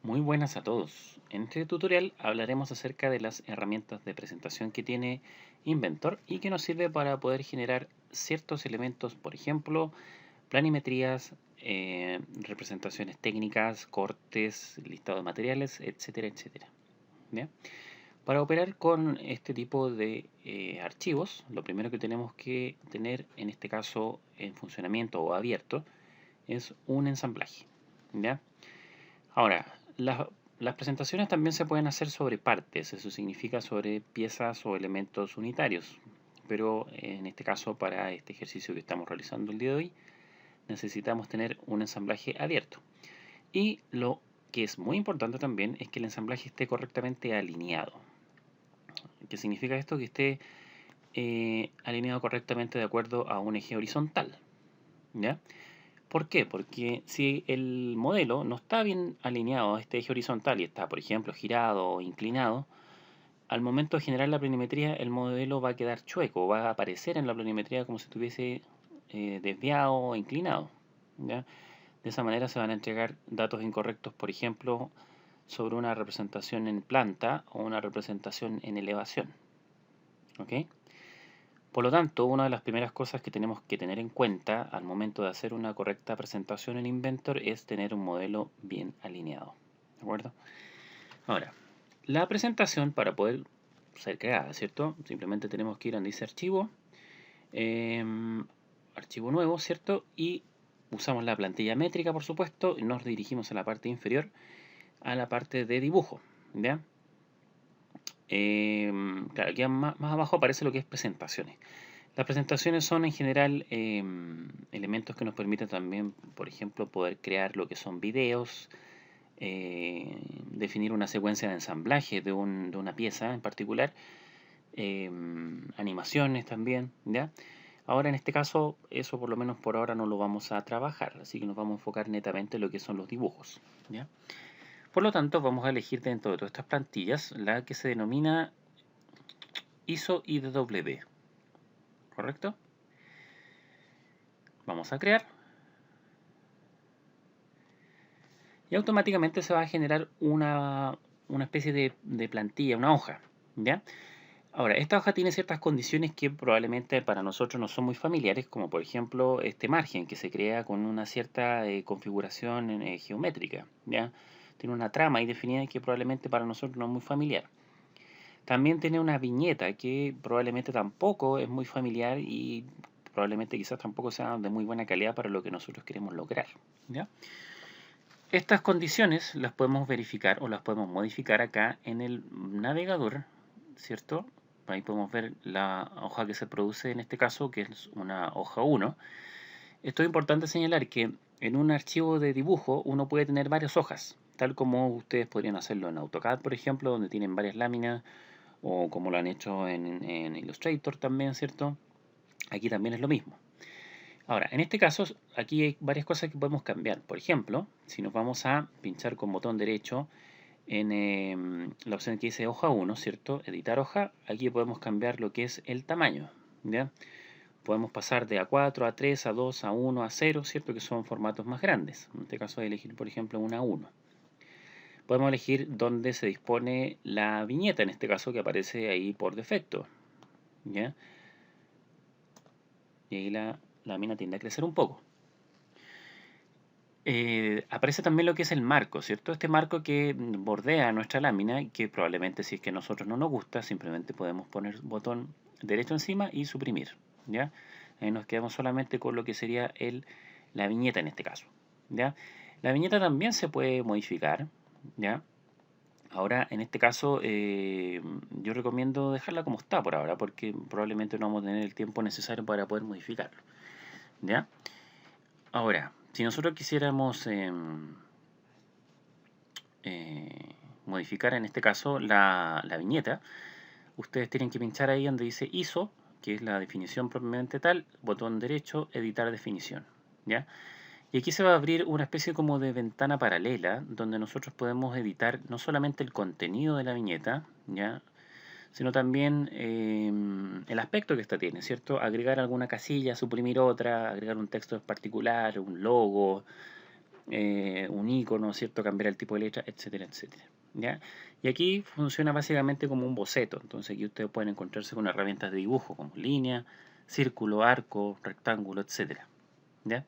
Muy buenas a todos. En este tutorial hablaremos acerca de las herramientas de presentación que tiene Inventor y que nos sirve para poder generar ciertos elementos, por ejemplo, planimetrías, representaciones técnicas, cortes, listado de materiales, etcétera, etcétera. ¿Ya? Para operar con este tipo de archivos, lo primero que tenemos que tener, en este caso en funcionamiento o abierto, es un ensamblaje. ¿Ya? Ahora, las presentaciones también se pueden hacer sobre partes, eso significa sobre piezas o elementos unitarios. Pero en este caso, para este ejercicio que estamos realizando el día de hoy, necesitamos tener un ensamblaje abierto. Y lo que es muy importante también es que el ensamblaje esté correctamente alineado. ¿Qué significa esto? Que esté alineado correctamente de acuerdo a un eje horizontal. ¿Ya? ¿Por qué? Porque si el modelo no está bien alineado a este eje horizontal y está, por ejemplo, girado o inclinado, al momento de generar la planimetría el modelo va a quedar chueco, va a aparecer en la planimetría como si estuviese desviado o inclinado. ¿Ya? De esa manera se van a entregar datos incorrectos, por ejemplo, sobre una representación en planta o una representación en elevación. ¿Ok? Por lo tanto, una de las primeras cosas que tenemos que tener en cuenta al momento de hacer una correcta presentación en Inventor es tener un modelo bien alineado. ¿De acuerdo? Ahora, la presentación para poder ser creada, ¿cierto? Simplemente tenemos que ir a donde dice archivo, archivo nuevo, ¿cierto? Y usamos la plantilla métrica, por supuesto, y nos dirigimos a la parte inferior, a la parte de dibujo, ¿ya? Claro, aquí más abajo aparece lo que es presentaciones. Las presentaciones son en general elementos que nos permiten también, por ejemplo, poder crear lo que son videos, definir una secuencia de ensamblaje de una pieza en particular, animaciones también, ¿ya? Ahora en este caso, eso por lo menos por ahora no lo vamos a trabajar, así que nos vamos a enfocar netamente en lo que son los dibujos, ¿ya? Por lo tanto, vamos a elegir dentro de todas estas plantillas la que se denomina ISO IDW, ¿correcto? Vamos a crear y automáticamente se va a generar una especie de plantilla, una hoja, ¿ya? Ahora, esta hoja tiene ciertas condiciones que probablemente para nosotros no son muy familiares, como por ejemplo este margen que se crea con una cierta configuración geométrica, ¿ya? Tiene una trama ahí definida que probablemente para nosotros no es muy familiar. También tiene una viñeta que probablemente tampoco es muy familiar y probablemente quizás tampoco sea de muy buena calidad para lo que nosotros queremos lograr, ¿ya? Estas condiciones las podemos verificar o las podemos modificar acá en el navegador, ¿cierto? Ahí podemos ver la hoja que se produce en este caso, que es una hoja 1. Esto es importante señalar que en un archivo de dibujo uno puede tener varias hojas, tal como ustedes podrían hacerlo en AutoCAD, por ejemplo, donde tienen varias láminas, o como lo han hecho en Illustrator también, ¿cierto? Aquí también es lo mismo. Ahora, en este caso, aquí hay varias cosas que podemos cambiar. Por ejemplo, si nos vamos a pinchar con botón derecho en la opción que dice hoja 1, ¿cierto? Editar hoja, aquí podemos cambiar lo que es el tamaño, ¿ya? Podemos pasar de A4, A3, A2, A1, A0, ¿cierto? Que son formatos más grandes. En este caso voy a elegir, por ejemplo, un A1. Podemos elegir dónde se dispone la viñeta, en este caso que aparece ahí por defecto, ¿ya? Y ahí la lámina tiende a crecer un poco. Aparece también lo que es el marco, ¿cierto? Este marco que bordea nuestra lámina, que probablemente si es que a nosotros no nos gusta, simplemente podemos poner botón derecho encima y suprimir, ¿ya? Ahí nos quedamos solamente con lo que sería la viñeta en este caso, ¿ya? La viñeta también se puede modificar, ¿ya? Ahora, en este caso, yo recomiendo dejarla como está por ahora, porque probablemente no vamos a tener el tiempo necesario para poder modificarlo, ¿ya? Ahora, si nosotros quisiéramos modificar en este caso la viñeta, ustedes tienen que pinchar ahí donde dice ISO, que es la definición propiamente tal, botón derecho, editar definición, ¿ya? Y aquí se va a abrir una especie como de ventana paralela donde nosotros podemos editar no solamente el contenido de la viñeta, ¿ya? Sino también el aspecto que esta tiene, ¿cierto? Agregar alguna casilla, suprimir otra, agregar un texto en particular, un logo, un icono, ¿cierto? Cambiar el tipo de letra, etcétera, etcétera. ¿Ya? Y aquí funciona básicamente como un boceto. Entonces aquí ustedes pueden encontrarse con herramientas de dibujo como línea, círculo, arco, rectángulo, etcétera. ¿Ya?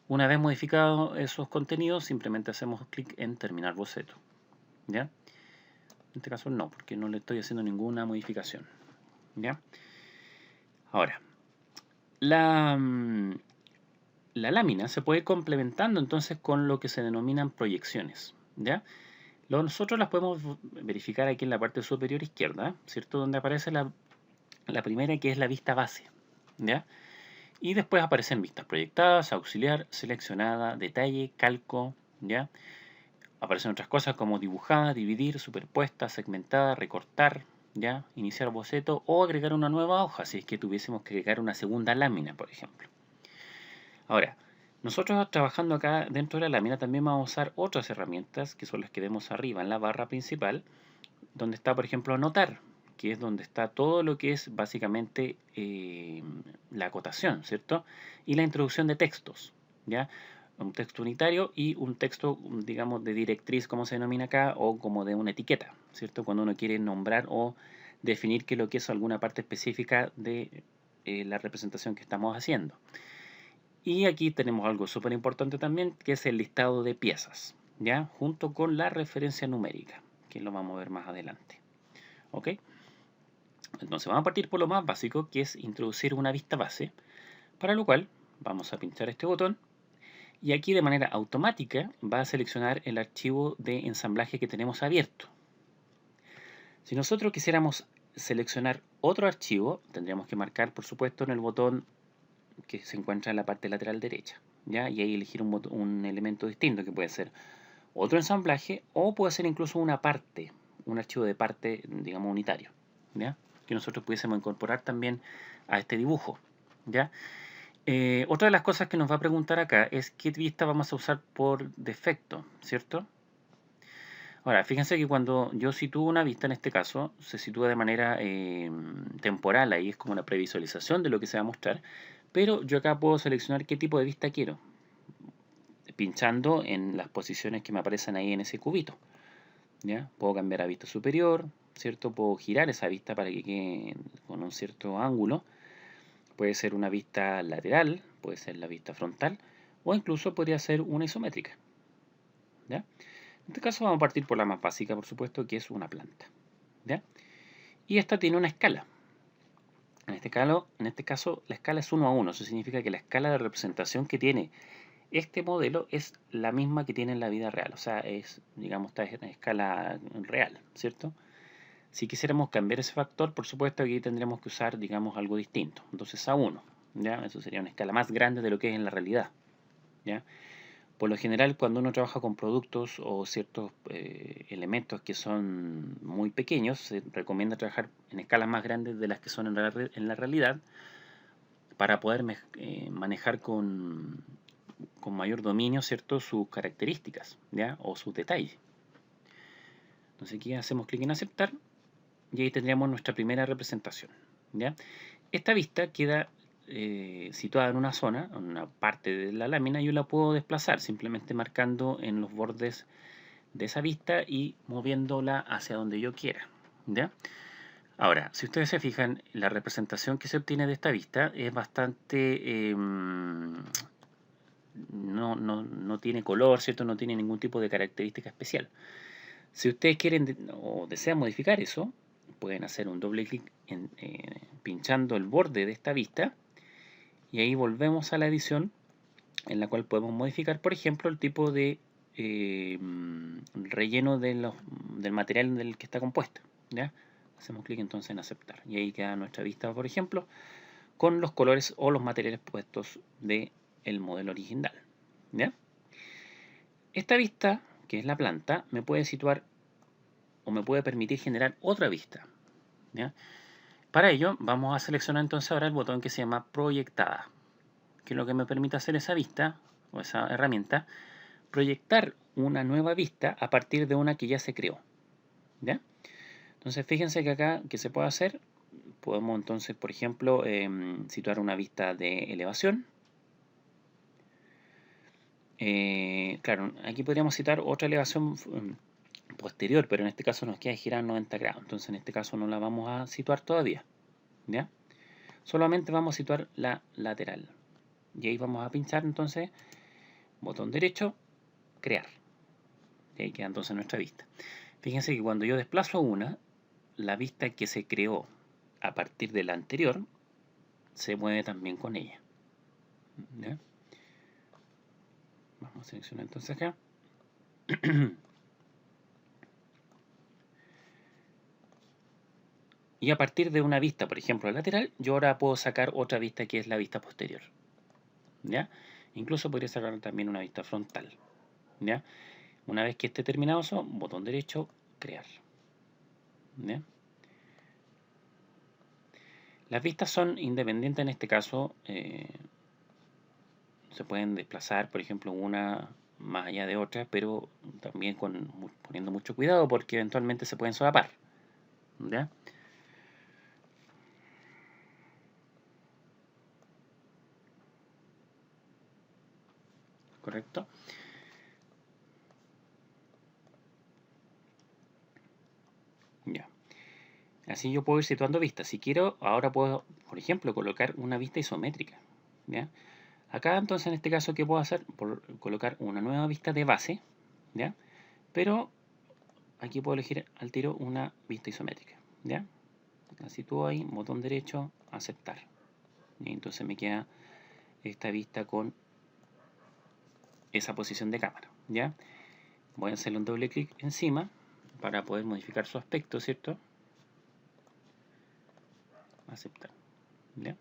Una vez modificados esos contenidos, simplemente hacemos clic en terminar boceto. ¿Ya? En este caso no, porque no le estoy haciendo ninguna modificación. ¿Ya? Ahora, la, la lámina se puede ir complementando entonces con lo que se denominan proyecciones. ¿Ya? Nosotros las podemos verificar aquí en la parte superior izquierda, ¿cierto? Donde aparece la primera, que es la vista base. ¿Ya? Y después aparecen vistas proyectadas, auxiliar, seleccionada, detalle, calco. ¿Ya? Aparecen otras cosas como dibujada, dividir, superpuesta, segmentada, recortar, ¿ya? Iniciar boceto o agregar una nueva hoja, si es que tuviésemos que agregar una segunda lámina, por ejemplo. Ahora, nosotros trabajando acá dentro de la lámina también vamos a usar otras herramientas que son las que vemos arriba en la barra principal, donde está, por ejemplo, anotar, que es donde está todo lo que es básicamente la acotación, ¿cierto? Y la introducción de textos, ¿ya? Un texto unitario y un texto, digamos, de directriz, como se denomina acá, o como de una etiqueta, ¿cierto? Cuando uno quiere nombrar o definir qué es lo que es alguna parte específica de la representación que estamos haciendo. Y aquí tenemos algo súper importante también, que es el listado de piezas, ¿ya? Junto con la referencia numérica, que lo vamos a ver más adelante. ¿Ok? Entonces vamos a partir por lo más básico, que es introducir una vista base, para lo cual vamos a pinchar este botón y aquí de manera automática va a seleccionar el archivo de ensamblaje que tenemos abierto. Si nosotros quisiéramos seleccionar otro archivo, tendríamos que marcar, por supuesto, en el botón que se encuentra en la parte lateral derecha, ¿ya? Y ahí elegir un elemento distinto, que puede ser otro ensamblaje o puede ser incluso una parte, un archivo de parte, digamos, unitario, ¿ya? Que nosotros pudiésemos incorporar también a este dibujo, ¿ya? Otra de las cosas que nos va a preguntar acá es qué vista vamos a usar por defecto, ¿cierto? Ahora, fíjense que cuando yo sitúo una vista, en este caso, se sitúa de manera temporal, ahí es como una previsualización de lo que se va a mostrar, pero yo acá puedo seleccionar qué tipo de vista quiero, pinchando en las posiciones que me aparecen ahí en ese cubito. ¿Ya? Puedo cambiar a vista superior, ¿cierto? Puedo girar esa vista para que quede con un cierto ángulo. Puede ser una vista lateral, puede ser la vista frontal, o incluso podría ser una isométrica. ¿Ya? En este caso vamos a partir por la más básica, por supuesto, que es una planta. ¿Ya? Y esta tiene una escala. En este caso, la escala es 1 a 1. Eso significa que la escala de representación que tiene este modelo es la misma que tiene en la vida real. O sea, es, digamos, está en escala real, ¿cierto? Si quisiéramos cambiar ese factor, por supuesto, aquí tendríamos que usar, digamos, algo distinto. Entonces, a 1, ¿ya? Eso sería una escala más grande de lo que es en la realidad, ¿ya? Por lo general, cuando uno trabaja con productos o ciertos elementos que son muy pequeños, se recomienda trabajar en escalas más grandes de las que son en la realidad para poder manejar con mayor dominio, ¿cierto?, sus características, ¿ya? O sus detalles. Entonces aquí hacemos clic en aceptar y ahí tendríamos nuestra primera representación, ¿ya? Esta vista queda situada en una zona, en una parte de la lámina, y yo la puedo desplazar simplemente marcando en los bordes de esa vista y moviéndola hacia donde yo quiera, ¿ya? Ahora, si ustedes se fijan, la representación que se obtiene de esta vista es bastante... no tiene color, ¿cierto? No tiene ningún tipo de característica especial. Si ustedes quieren o desean modificar eso, pueden hacer un doble clic pinchando el borde de esta vista y ahí volvemos a la edición en la cual podemos modificar, por ejemplo, el tipo de relleno del material del que está compuesta, ¿ya? Hacemos clic entonces en aceptar y ahí queda nuestra vista, por ejemplo, con los colores o los materiales puestos del modelo original, ¿ya? Esta vista, que es la planta, me puede situar o me puede permitir generar otra vista, ¿ya? Para ello vamos a seleccionar entonces ahora el botón que se llama proyectada, que es lo que me permite hacer esa vista o esa herramienta, proyectar una nueva vista a partir de una que ya se creó, ¿ya? Entonces fíjense que acá, ¿qué se puede hacer? Podemos entonces, por ejemplo, situar una vista de elevación, Claro, aquí podríamos citar otra elevación posterior, pero en este caso nos queda girar 90 grados, entonces en este caso no la vamos a situar todavía, ¿ya? Solamente vamos a situar la lateral. Y ahí vamos a pinchar entonces, botón derecho, crear. Y ahí queda entonces nuestra vista. Fíjense que cuando yo desplazo una, la vista que se creó a partir de la anterior se mueve también con ella. ¿Ya? Vamos a seleccionar entonces acá. Y a partir de una vista, por ejemplo, lateral, yo ahora puedo sacar otra vista que es la vista posterior. ¿Ya? Incluso podría sacar también una vista frontal. ¿Ya? Una vez que esté terminado eso, botón derecho, crear. ¿Ya? Las vistas son independientes en este caso. Se pueden desplazar, por ejemplo, una más allá de otra, pero también poniendo mucho cuidado porque eventualmente se pueden solapar. ¿Ya? ¿Correcto? Ya. Así yo puedo ir situando vistas. Si quiero, ahora puedo, por ejemplo, colocar una vista isométrica. ¿Ya? Acá entonces en este caso, ¿qué puedo hacer? Por colocar una nueva vista de base. ¿Ya? Pero aquí puedo elegir al tiro una vista isométrica. ¿Ya? La sitúo ahí, botón derecho, aceptar. Y entonces me queda esta vista con esa posición de cámara. ¿Ya? Voy a hacerle un doble clic encima para poder modificar su aspecto, ¿cierto? Aceptar. ¿Ya?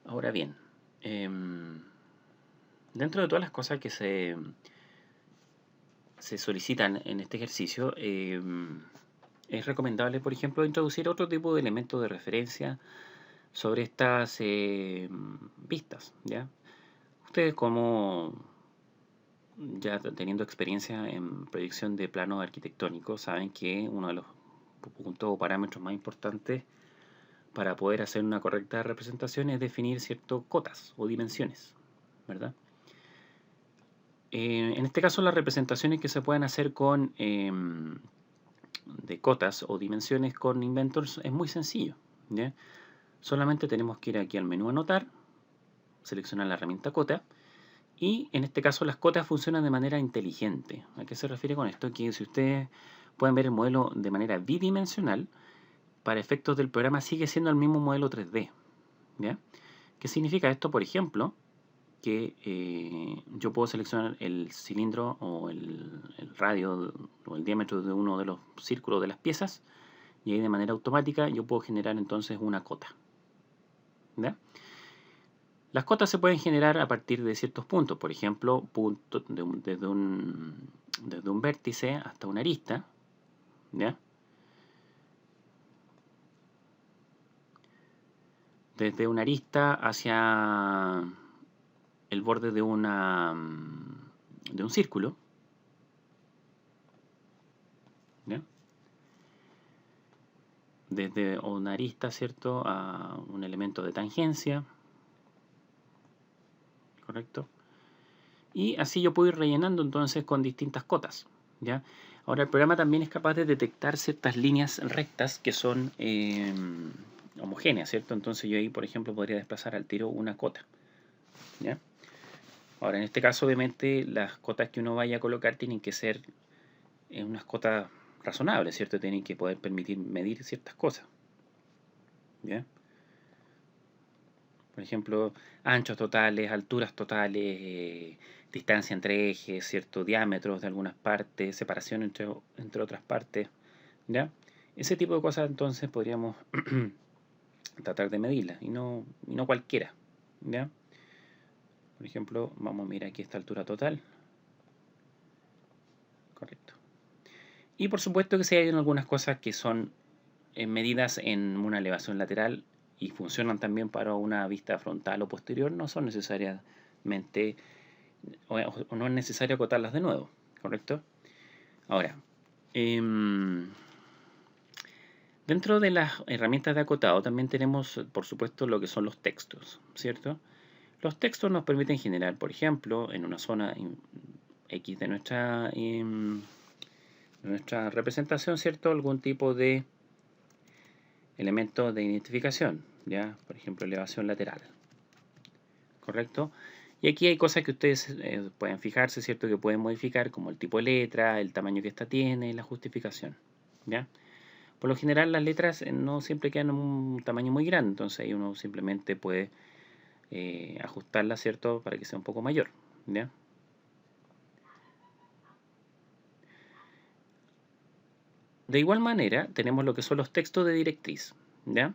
Ahora bien, dentro de todas las cosas que se solicitan en este ejercicio, es recomendable, por ejemplo, introducir otro tipo de elementos de referencia sobre estas vistas. ¿Ya? Ustedes, como ya teniendo experiencia en proyección de planos arquitectónicos, saben que uno de los puntos o parámetros más importantes para poder hacer una correcta representación es definir ciertas cotas o dimensiones, ¿verdad? En este caso, las representaciones que se pueden hacer con de cotas o dimensiones con Inventor es muy sencillo, ¿ya? Solamente tenemos que ir aquí al menú anotar, seleccionar la herramienta cota, y en este caso las cotas funcionan de manera inteligente. ¿A qué se refiere con esto? Que si ustedes pueden ver el modelo de manera bidimensional, para efectos del programa sigue siendo el mismo modelo 3D. ¿Ya? ¿Qué significa esto? Por ejemplo, que yo puedo seleccionar el cilindro o el radio o el diámetro de uno de los círculos de las piezas, y ahí de manera automática yo puedo generar entonces una cota. ¿Ya? Las cotas se pueden generar a partir de ciertos puntos, por ejemplo, desde un vértice hasta una arista. ¿Ya? Desde una arista hacia el borde de un círculo. ¿Ya? Desde una arista, ¿cierto?, a un elemento de tangencia, ¿correcto? Y así yo puedo ir rellenando entonces con distintas cotas, ¿ya? Ahora el programa también es capaz de detectar ciertas líneas rectas que son homogéneas, ¿cierto? Entonces yo ahí, por ejemplo, podría desplazar al tiro una cota, ¿ya? Ahora, en este caso, obviamente, las cotas que uno vaya a colocar tienen que ser unas cotas razonables, ¿cierto? Tienen que poder permitir medir ciertas cosas, ¿ya? Por ejemplo, anchos totales, alturas totales, distancia entre ejes, ciertos diámetros de algunas partes, separación entre otras partes, ¿ya? Ese tipo de cosas entonces podríamos tratar de medirlas y no cualquiera, ¿ya? Por ejemplo, vamos a mirar aquí esta altura total. Correcto. Y por supuesto que si hay algunas cosas que son medidas en una elevación lateral y funcionan también para una vista frontal o posterior, no son necesariamente o no es necesario acotarlas de nuevo, ¿correcto? Ahora, dentro Dentro de las herramientas de acotado también tenemos, por supuesto, lo que son los textos, ¿cierto? Los textos nos permiten generar, por ejemplo, en una zona X de nuestra representación, ¿cierto? Algún tipo de elemento de identificación, ¿ya? Por ejemplo, elevación lateral, ¿correcto? Y aquí hay cosas que ustedes pueden fijarse, ¿cierto? Que pueden modificar, como el tipo de letra, el tamaño que esta tiene, la justificación, ¿ya? Por lo general las letras no siempre quedan en un tamaño muy grande, entonces ahí uno simplemente puede ajustarla, ¿cierto? Para que sea un poco mayor, ¿ya? De igual manera tenemos lo que son los textos de directriz, ¿ya?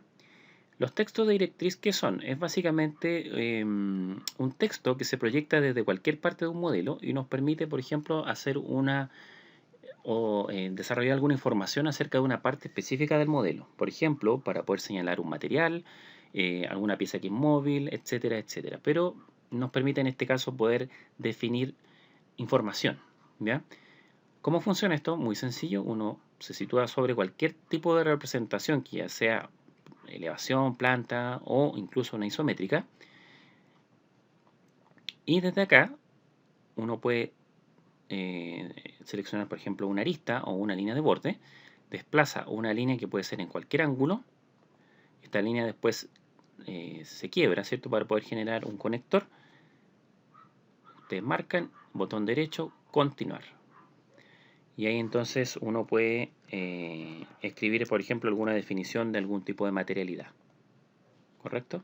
Los textos de directriz, ¿qué son? Es básicamente un texto que se proyecta desde cualquier parte de un modelo y nos permite, por ejemplo, hacer desarrollar alguna información acerca de una parte específica del modelo. Por ejemplo, para poder señalar un material, alguna pieza que es móvil, etcétera, etcétera. Pero nos permite en este caso poder definir información, ¿ya? ¿Cómo funciona esto? Muy sencillo. Uno se sitúa sobre cualquier tipo de representación, que ya sea elevación, planta o incluso una isométrica. Y desde acá uno puede seleccionar, por ejemplo, una arista o una línea de borde. Desplaza una línea que puede ser en cualquier ángulo. Esta línea después se quiebra, ¿cierto? Para poder generar un conector. Ustedes marcan, botón derecho, continuar. Y ahí entonces uno puede escribir, por ejemplo, alguna definición de algún tipo de materialidad. ¿Correcto?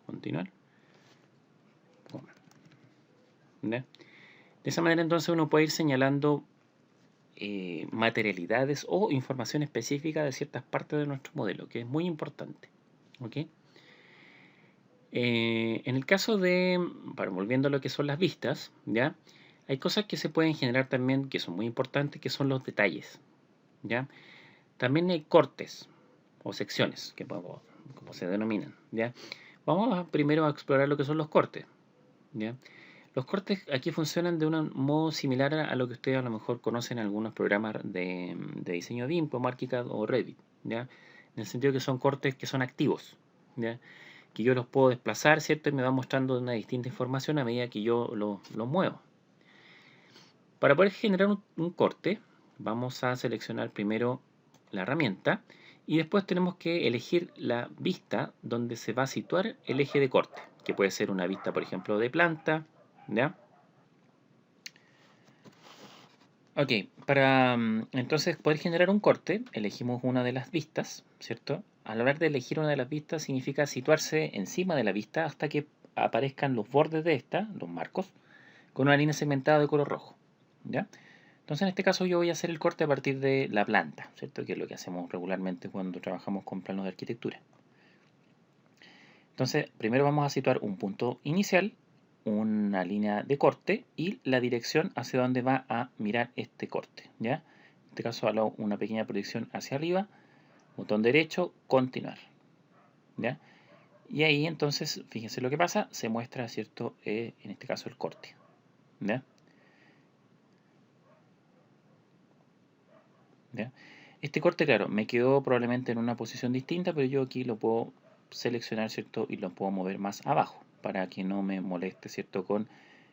Continuar. ¿Ya? De esa manera entonces uno puede ir señalando materialidades o información específica de ciertas partes de nuestro modelo, que es muy importante. ¿Ok? En el caso volviendo a lo que son las vistas, ¿ya? Hay cosas que se pueden generar también que son muy importantes, que son los detalles, ¿ya? También hay cortes o secciones, como se denominan, ¿ya? Vamos primero a explorar lo que son los cortes, ¿ya? Los cortes aquí funcionan de un modo similar a lo que ustedes a lo mejor conocen en algunos programas de diseño BIM, como ArchiCAD o Revit, ¿ya? En el sentido que son cortes que son activos, ¿ya? Que yo los puedo desplazar, ¿cierto? Y me va mostrando una distinta información a medida que yo los muevo. Para poder generar un corte, vamos a seleccionar primero la herramienta y después tenemos que elegir la vista donde se va a situar el eje de corte, que puede ser una vista, por ejemplo, de planta, ¿ya? Ok, para entonces poder generar un corte, elegimos una de las vistas, ¿cierto? Al hablar de elegir una de las vistas significa situarse encima de la vista hasta que aparezcan los bordes de esta, los marcos, con una línea segmentada de color rojo, ¿ya? Entonces en este caso yo voy a hacer el corte a partir de la planta, ¿cierto? Que es lo que hacemos regularmente cuando trabajamos con planos de arquitectura. Entonces primero vamos a situar un punto inicial, una línea de corte y la dirección hacia donde va a mirar este corte, ¿ya? En este caso hago una pequeña proyección hacia arriba, botón derecho, continuar, ¿ya? Y ahí entonces, fíjense lo que pasa, se muestra, ¿cierto? En este caso el corte, ¿ya? ¿Ya? Este corte, claro, me quedó probablemente en una posición distinta, pero yo aquí lo puedo seleccionar, ¿cierto? Y lo puedo mover más abajo para que no me moleste, ¿cierto? Con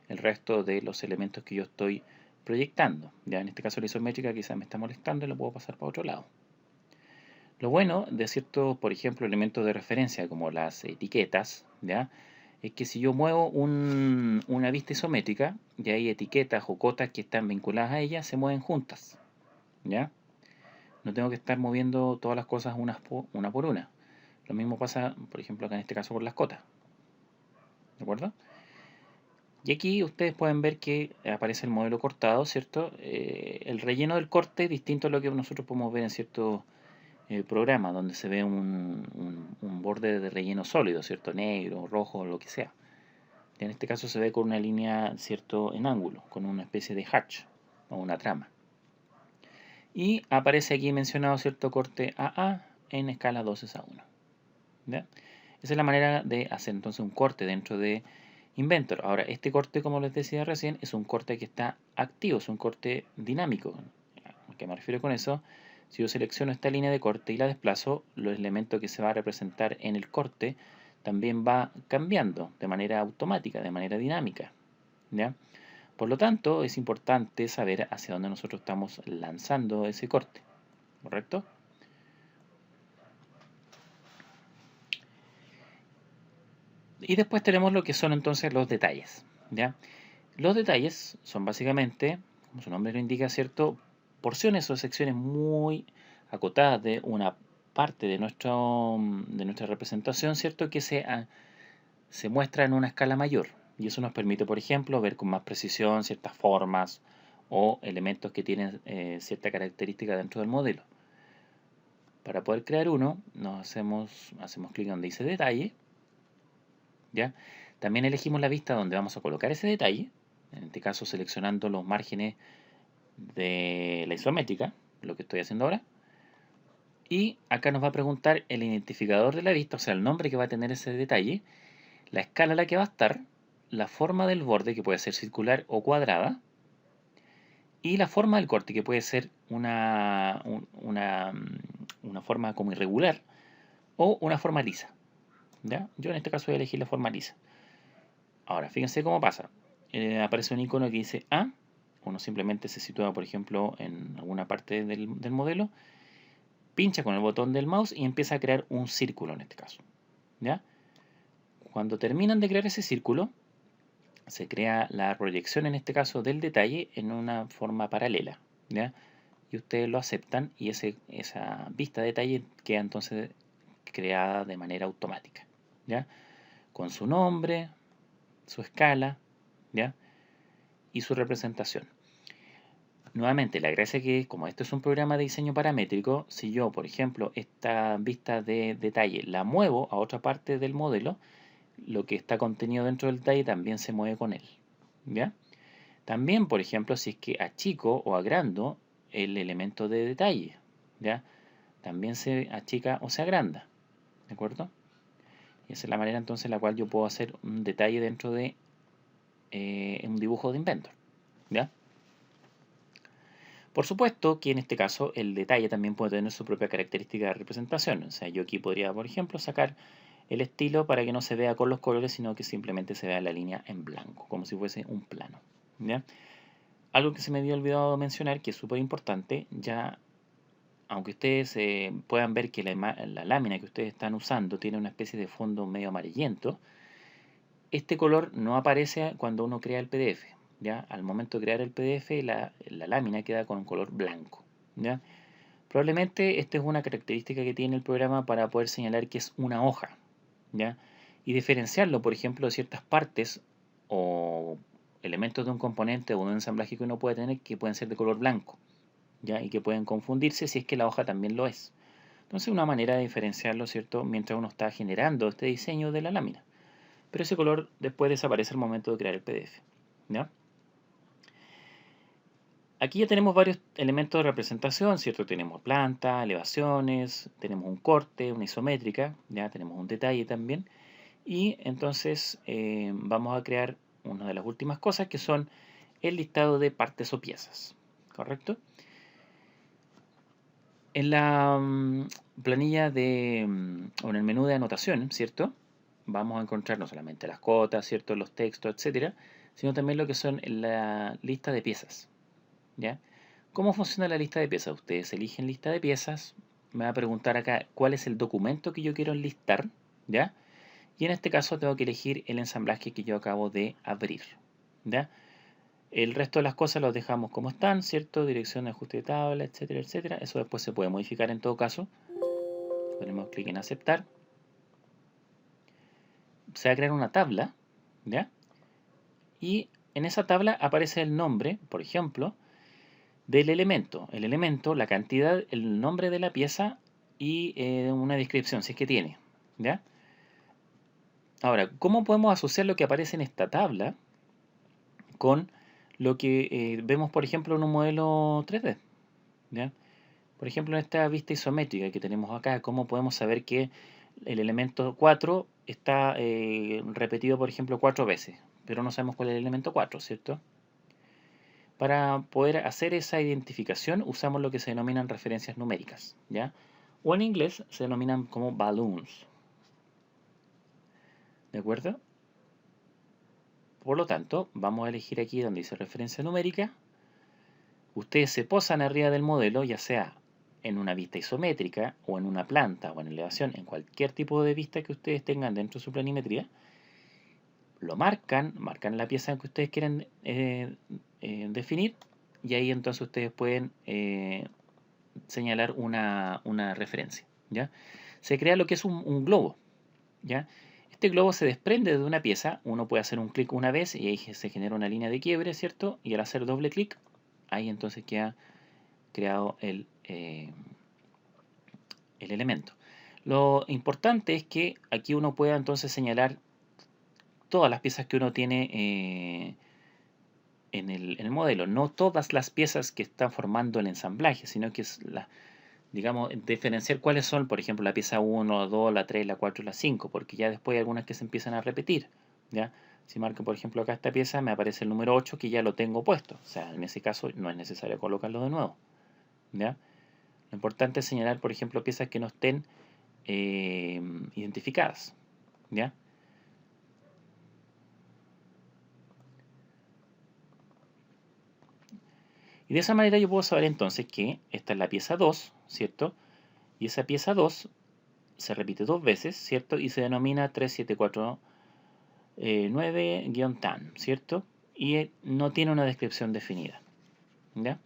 el resto de los elementos que yo estoy proyectando. Ya en este caso la isométrica quizás me está molestando y lo puedo pasar para otro lado. Lo bueno de ciertos, por ejemplo, elementos de referencia como las etiquetas, ¿ya? Es que si yo muevo una vista isométrica y hay etiquetas o cotas que están vinculadas a ella, se mueven juntas, ¿ya? No tengo que estar moviendo todas las cosas una por una. Lo mismo pasa, por ejemplo, acá en este caso con las cotas. ¿De acuerdo? Y aquí ustedes pueden ver que aparece el modelo cortado, ¿cierto? El relleno del corte es distinto a lo que nosotros podemos ver en ciertos programas, donde se ve un borde de relleno sólido, ¿cierto? Negro, rojo, lo que sea. En este caso se ve con una línea, ¿cierto? En ángulo, con una especie de hatch o una trama. Y aparece aquí mencionado cierto corte AA en escala 12:1. ¿Ya? Esa es la manera de hacer entonces un corte dentro de Inventor. Ahora, este corte, como les decía recién, es un corte que está activo, es un corte dinámico. ¿A qué me refiero con eso? Si yo selecciono esta línea de corte y la desplazo, los elementos que se va a representar en el corte también va cambiando de manera automática, de manera dinámica. ¿Ya? Por lo tanto, es importante saber hacia dónde nosotros estamos lanzando ese corte. ¿Correcto? Y después tenemos lo que son entonces los detalles. ¿Ya? Los detalles son básicamente, como su nombre lo indica, ¿cierto? Porciones o secciones muy acotadas de una parte de, de nuestra representación, ¿cierto? Que se muestra en una escala mayor. Y eso nos permite, por ejemplo, ver con más precisión ciertas formas o elementos que tienen cierta característica dentro del modelo. Para poder crear uno, hacemos clic donde dice detalle, ¿ya? También elegimos la vista donde vamos a colocar ese detalle, en este caso seleccionando los márgenes de la isométrica, lo que estoy haciendo ahora. Y acá nos va a preguntar el identificador de la vista, o sea, el nombre que va a tener ese detalle, la escala a la que va a estar, la forma del borde, que puede ser circular o cuadrada, y la forma del corte, que puede ser una forma como irregular o una forma lisa. ¿Ya? Yo en este caso voy a elegir la forma lisa. Ahora, fíjense cómo pasa. Aparece un icono que dice A. Uno simplemente se sitúa, por ejemplo, en alguna parte del modelo, pincha con el botón del mouse y empieza a crear un círculo en este caso. ¿Ya? Cuando terminan de crear ese círculo, se crea la proyección en este caso del detalle en una forma paralela. ¿Ya? Y ustedes lo aceptan y esa vista de detalle queda entonces creada de manera automática. ¿Ya? Con su nombre, su escala, ¿ya? Y su representación. Nuevamente, la gracia que como esto es un programa de diseño paramétrico, si yo, por ejemplo, esta vista de detalle la muevo a otra parte del modelo, lo que está contenido dentro del detalle también se mueve con él. ¿Ya? También, por ejemplo, si es que achico o agrando el elemento de detalle, ¿ya? También se achica o se agranda. ¿De acuerdo? Y esa es la manera entonces en la cual yo puedo hacer un detalle dentro de un dibujo de Inventor. ¿Ya? Por supuesto que en este caso el detalle también puede tener su propia característica de representación. O sea, yo aquí podría, por ejemplo, sacar el estilo para que no se vea con los colores, sino que simplemente se vea la línea en blanco, como si fuese un plano. ¿Ya? Algo que se me había olvidado mencionar, que es súper importante, ya aunque ustedes puedan ver que la lámina que ustedes están usando tiene una especie de fondo medio amarillento, este color no aparece cuando uno crea el PDF. ¿Ya? Al momento de crear el PDF, la lámina queda con un color blanco. ¿Ya? Probablemente esta es una característica que tiene el programa para poder señalar que es una hoja. ¿Ya? Y diferenciarlo, por ejemplo, de ciertas partes o elementos de un componente o de un ensamblaje que uno puede tener que pueden ser de color blanco. ¿Ya? Y que pueden confundirse si es que la hoja también lo es. Entonces, una manera de diferenciarlo, ¿cierto? Mientras uno está generando este diseño de la lámina. Pero ese color después desaparece al momento de crear el PDF. ¿Ya? Aquí ya tenemos varios elementos de representación, ¿cierto? Tenemos planta, elevaciones, tenemos un corte, una isométrica, ya tenemos un detalle también. Y entonces vamos a crear una de las últimas cosas que son el listado de partes o piezas, ¿correcto? En la planilla o en el menú de anotación, ¿cierto? Vamos a encontrar no solamente las cotas, ¿cierto? Los textos, etcétera, sino también lo que son la lista de piezas, ¿ya? ¿Cómo funciona la lista de piezas? Ustedes eligen lista de piezas, me va a preguntar acá cuál es el documento que yo quiero enlistar, ¿ya? Y en este caso tengo que elegir el ensamblaje que yo acabo de abrir, ¿ya? El resto de las cosas los dejamos como están, ¿cierto? Dirección de ajuste de tabla, etcétera, etcétera. Eso después se puede modificar en todo caso. Ponemos clic en aceptar. Se va a crear una tabla, ¿ya? Y en esa tabla aparece el nombre, por ejemplo, del elemento. El elemento, la cantidad, el nombre de la pieza y una descripción, si es que tiene, ¿ya? Ahora, ¿cómo podemos asociar lo que aparece en esta tabla con lo que vemos, por ejemplo, en un modelo 3D? ¿Ya? Por ejemplo, en esta vista isométrica que tenemos acá, ¿cómo podemos saber que el elemento 4 está repetido, por ejemplo, 4 veces, pero no sabemos cuál es el elemento 4, ¿cierto? Para poder hacer esa identificación usamos lo que se denominan referencias numéricas, ¿ya? O en inglés se denominan como balloons, ¿de acuerdo? Por lo tanto, vamos a elegir aquí donde dice referencia numérica. Ustedes se posan arriba del modelo, ya sea en una vista isométrica o en una planta o en elevación, en cualquier tipo de vista que ustedes tengan dentro de su planimetría, lo marcan la pieza que ustedes quieren definir, y ahí entonces ustedes pueden señalar una referencia, ¿ya? Se crea lo que es un globo, ¿ya? Este globo se desprende de una pieza, uno puede hacer un clic una vez y ahí se genera una línea de quiebre, ¿cierto? Y al hacer doble clic, ahí entonces queda creado el elemento. Lo importante es que aquí uno pueda entonces señalar todas las piezas que uno tiene en el modelo, no todas las piezas que están formando el ensamblaje, sino que es digamos, diferenciar cuáles son, por ejemplo, la pieza 1, la 2, la 3, la 4 y la 5, porque ya después hay algunas que se empiezan a repetir, ¿ya? Si marco, por ejemplo, acá esta pieza, me aparece el número 8 que ya lo tengo puesto, o sea, en ese caso no es necesario colocarlo de nuevo, ¿ya? Lo importante es señalar, por ejemplo, piezas que no estén identificadas, ¿ya? Y de esa manera yo puedo saber entonces que esta es la pieza 2, ¿cierto? Y esa pieza 2 se repite dos veces, ¿cierto? Y se denomina 3749-TAN, ¿cierto? Y no tiene una descripción definida, ¿ya?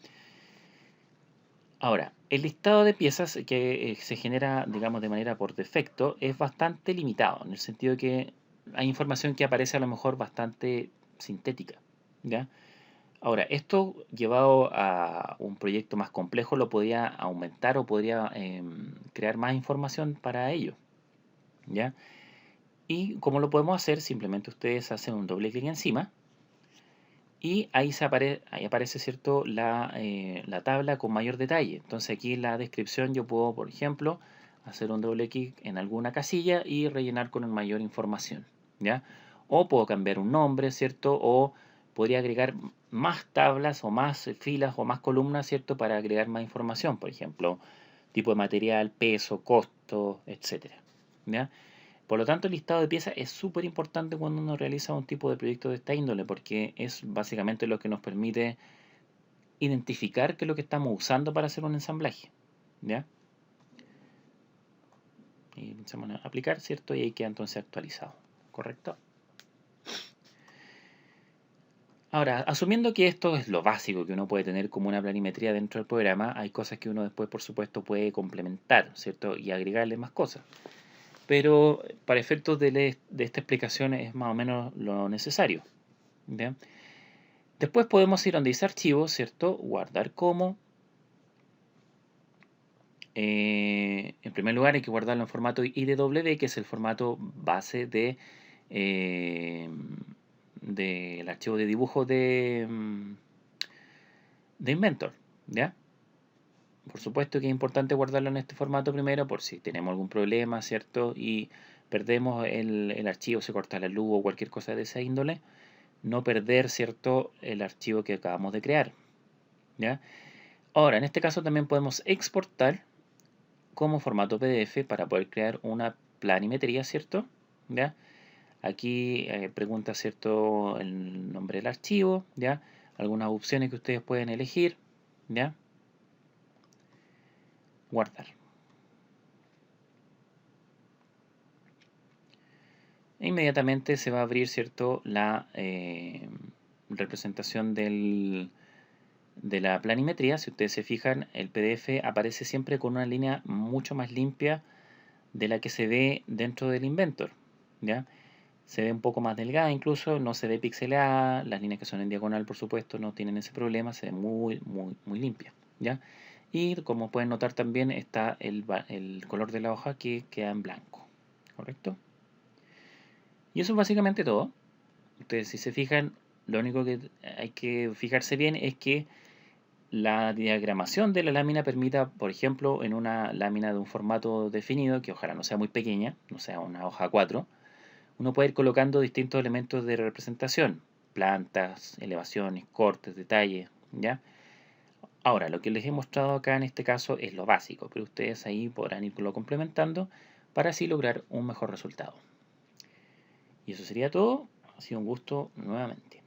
Ahora, el listado de piezas que se genera, digamos, de manera por defecto es bastante limitado, en el sentido que hay información que aparece a lo mejor bastante sintética, ¿ya? Ahora, esto llevado a un proyecto más complejo lo podría aumentar o podría crear más información para ello, ¿ya? Y como lo podemos hacer, simplemente ustedes hacen un doble clic encima y ahí aparece, ¿cierto?, la tabla con mayor detalle. Entonces aquí en la descripción yo puedo, por ejemplo, hacer un doble clic en alguna casilla y rellenar con mayor información, ¿ya? O puedo cambiar un nombre, ¿cierto? O podría agregar más tablas o más filas o más columnas, ¿cierto? Para agregar más información, por ejemplo, tipo de material, peso, costo, etcétera, ¿ya? Por lo tanto, el listado de piezas es súper importante cuando uno realiza un tipo de proyecto de esta índole, porque es básicamente lo que nos permite identificar qué es lo que estamos usando para hacer un ensamblaje, ¿ya? Y empezamos a aplicar, ¿cierto? Y ahí queda entonces actualizado, ¿correcto? Ahora, asumiendo que esto es lo básico que uno puede tener como una planimetría dentro del programa, hay cosas que uno después, por supuesto, puede complementar, ¿cierto? Y agregarle más cosas. Pero para efectos de esta explicación es más o menos lo necesario, ¿ya? Después podemos ir donde dice archivo, ¿cierto? Guardar como. En primer lugar hay que guardarlo en formato IDW, que es el formato base eh, del archivo de dibujo de Inventor, ¿ya? Por supuesto que es importante guardarlo en este formato primero por si tenemos algún problema, ¿cierto? Y perdemos el archivo, se corta la luz o cualquier cosa de esa índole, no perder, ¿cierto?, el archivo que acabamos de crear, ¿ya? Ahora, en este caso también podemos exportar como formato PDF para poder crear una planimetría, ¿cierto? ¿Ya? Aquí pregunta, ¿cierto?, el nombre del archivo, ¿ya? Algunas opciones que ustedes pueden elegir, ¿ya? Guardar. E inmediatamente se va a abrir, ¿cierto?, la representación de la planimetría. Si ustedes se fijan, el PDF aparece siempre con una línea mucho más limpia de la que se ve dentro del Inventor, ¿ya? Se ve un poco más delgada incluso, no se ve pixelada, las líneas que son en diagonal, por supuesto, no tienen ese problema, se ve muy limpia, ¿ya? Y como pueden notar también está el color de la hoja que queda en blanco, ¿correcto? Y eso es básicamente todo. Ustedes si se fijan, lo único que hay que fijarse bien es que la diagramación de la lámina permita, por ejemplo, en una lámina de un formato definido, que ojalá no sea muy pequeña, no sea una hoja 4, uno puede ir colocando distintos elementos de representación, plantas, elevaciones, cortes, detalles, ¿ya? Ahora, lo que les he mostrado acá en este caso es lo básico, pero ustedes ahí podrán irlo complementando para así lograr un mejor resultado. Y eso sería todo. Ha sido un gusto nuevamente.